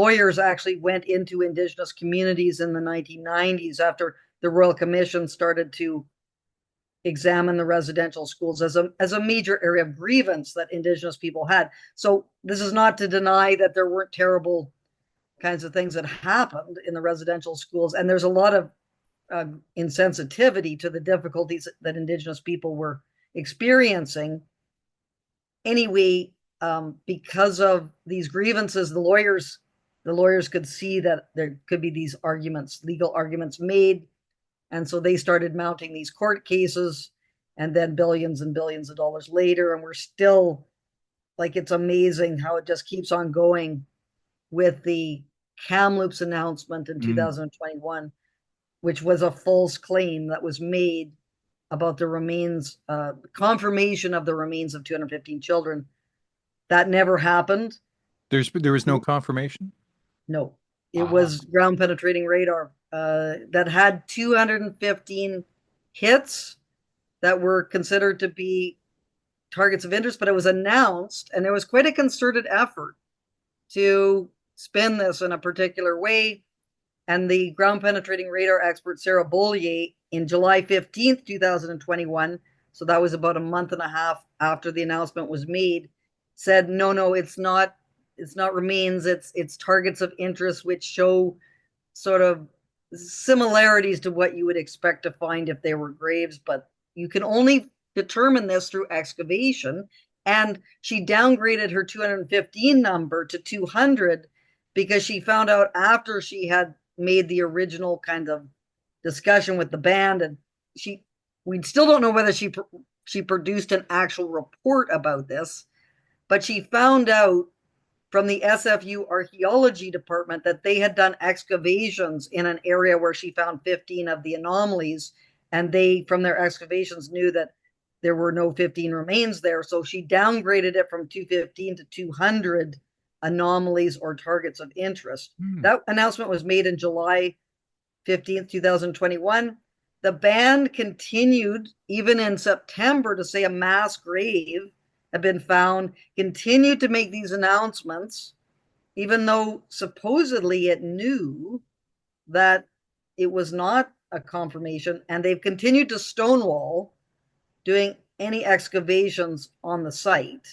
lawyers actually went into Indigenous communities in the 1990s after the Royal Commission started to examine the residential schools as a major area of grievance that Indigenous people had. So this is not to deny that there weren't terrible kinds of things that happened in the residential schools, and there's a lot of insensitivity to the difficulties that Indigenous people were experiencing. Anyway, because of these grievances, the lawyers could see that there could be these legal arguments made, and so they started mounting these court cases, and then billions and billions of dollars later, and we're still, like, it's amazing how it just keeps on going with the Kamloops announcement in 2021, which was a false claim that was made about the remains, confirmation of the remains of 215 children. That never happened. There was no confirmation? No, it was ground penetrating radar that had 215 hits that were considered to be targets of interest, but it was announced, and there was quite a concerted effort to spin this in a particular way. And the ground penetrating radar expert, Sarah Bollier, in July 15th, 2021, so that was about a month and a half after the announcement was made, said, no, it's not remains, it's targets of interest, which show sort of similarities to what you would expect to find if they were graves, but you can only determine this through excavation. And she downgraded her 215 number to 200 because she found out after she had made the original kind of discussion with the band, and we still don't know whether she produced an actual report about this, but she found out from the SFU archaeology department that they had done excavations in an area where she found 15 of the anomalies, and they, from their excavations, knew that there were no 15 remains there. So she downgraded it from 215 to 200 anomalies or targets of interest. That announcement was made in July 15th, 2021. The band continued even in September to say a mass grave had been found, continued to make these announcements, even though supposedly it knew that it was not a confirmation, and they've continued to stonewall doing any excavations on the site.